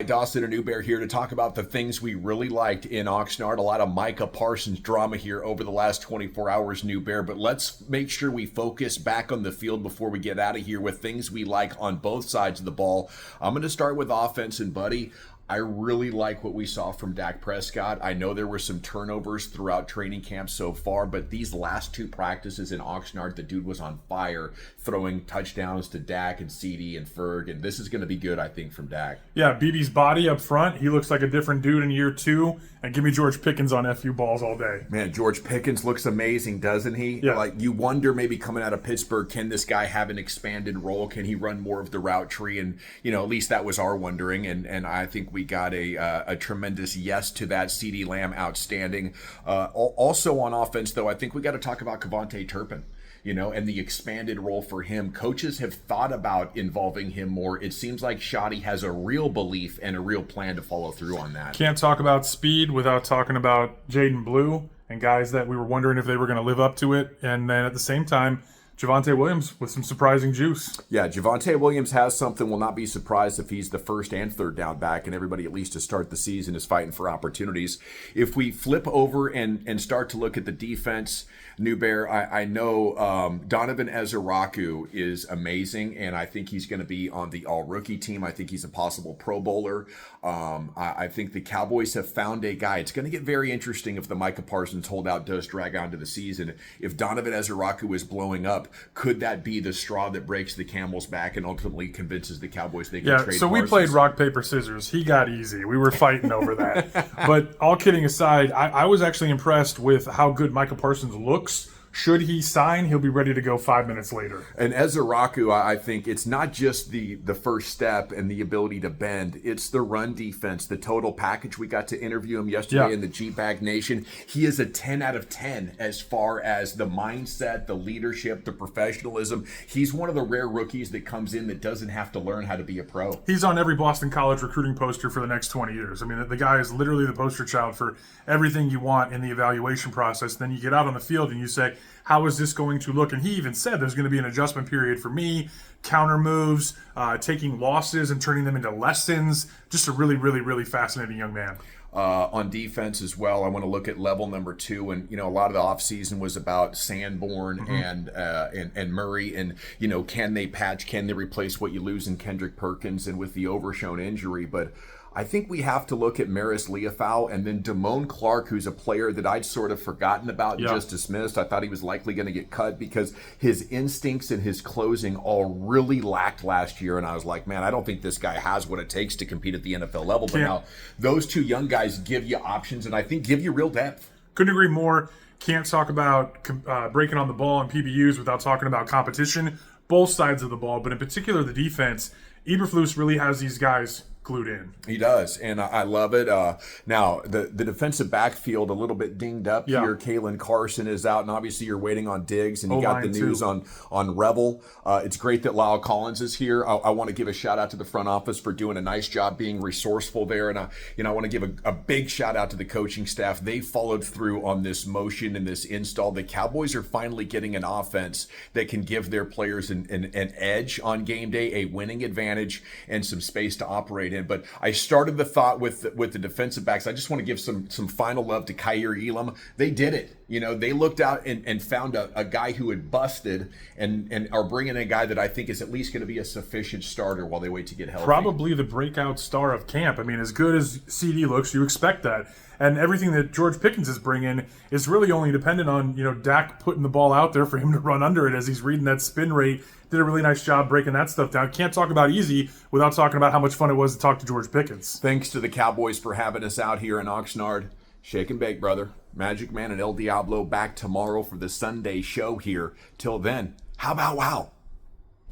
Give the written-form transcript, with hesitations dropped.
Dawson and Newbear here to talk about the things we really liked in Oxnard. A lot of Micah Parsons drama here over the last 24 hours, Newbear. But let's make sure we focus back on the field before we get out of here with things we like on both sides of the ball. I'm going to start with offense, and buddy, I really like what we saw from Dak Prescott. I know there were some turnovers throughout training camp so far, but these last two practices in Oxnard, the dude was on fire, throwing touchdowns to Dak and CD and Ferg, and this is going to be good, I think, from Dak. Yeah, BB's body up front, he looks like a different dude in year two, and give me George Pickens on FU balls all day. Man, George Pickens looks amazing, doesn't he? Yeah. Like, you wonder maybe coming out of Pittsburgh, can this guy have an expanded role? Can he run more of the route tree? And, at least that was our wondering, and I think we got a tremendous yes to that. CeeDee Lamb, outstanding. Also on offense, though, I think we got to talk about Kevontae Turpin, and the expanded role for him. Coaches have thought about involving him more. It seems like Shoddy has a real belief and a real plan to follow through on that. Can't talk about speed without talking about Jaden Blue and guys that we were wondering if they were going to live up to it. And then at the same time, Javonte Williams with some surprising juice. Yeah, Javonte Williams has something. Will not be surprised if he's the first and third down back, and everybody at least to start the season is fighting for opportunities. If we flip over and start to look at the defense, Newbear, I know Donovan Ezeraku is amazing, and I think he's going to be on the all-rookie team. I think he's a possible Pro Bowler. I think the Cowboys have found a guy. It's going to get very interesting if the Micah Parsons holdout does drag on to the season. If Donovan Ezeraku is blowing up, could that be the straw that breaks the camel's back and ultimately convinces the Cowboys they can trade so Parsons? we played rock, paper, scissors. He got easy. We were fighting over that. But all kidding aside, I was actually impressed with how good Micah Parsons looks. Should he sign, he'll be ready to go 5 minutes later. And Ezeraku, I think it's not just the first step and the ability to bend. It's the run defense, the total package. We got to interview him yesterday in the G-Bag Nation. He is a 10 out of 10 as far as the mindset, the leadership, the professionalism. He's one of the rare rookies that comes in that doesn't have to learn how to be a pro. He's on every Boston College recruiting poster for the next 20 years. I mean, the guy is literally the poster child for everything you want in the evaluation process. Then you get out on the field and you say, how is this going to look? And he even said there's going to be an adjustment period for me, counter moves, taking losses and turning them into lessons. Just a really, really, really fascinating young man. On defense as well, I want to look at level number 2, and a lot of the offseason was about Sanborn and Murray, and can they patch, can they replace what you lose in Kendrick Perkins and with the overshown injury? But I think we have to look at Maris Leofau and then Damone Clark, who's a player that I'd sort of forgotten about and just dismissed. I thought he was likely going to get cut because his instincts and his closing all really lacked last year. And I was like, man, I don't think this guy has what it takes to compete at the NFL level. But now those two young guys give you options and I think give you real depth. Couldn't agree more. Can't talk about breaking on the ball and PBUs without talking about competition, both sides of the ball, but in particular the defense. Eberflus really has these guys glued in. He does, and I love it. Now, the defensive backfield a little bit dinged up here. Kalen Carson is out, and obviously you're waiting on Diggs, and you got the news on Revel. It's great that Lyle Collins is here. I want to give a shout-out to the front office for doing a nice job being resourceful there, and I want to give a big shout-out to the coaching staff. They followed through on this motion and this install. The Cowboys are finally getting an offense that can give their players an edge on game day, a winning advantage, and some space to operate in. But I started the thought with the defensive backs. I just want to give some final love to Kaiir Elam. They did it. They looked out and found a guy who had busted and are bringing in a guy that I think is at least going to be a sufficient starter while they wait to get healthy. Probably the breakout star of camp. I mean, as good as CD looks, you expect that. And everything that George Pickens is bringing is really only dependent on, Dak putting the ball out there for him to run under it as he's reading that spin rate. Did a really nice job breaking that stuff down. Can't talk about easy without talking about how much fun it was to talk to George Pickens. Thanks to the Cowboys for having us out here in Oxnard. Shake and bake, brother. Magic Man and El Diablo back tomorrow for the Sunday show here. Till then, how about wow?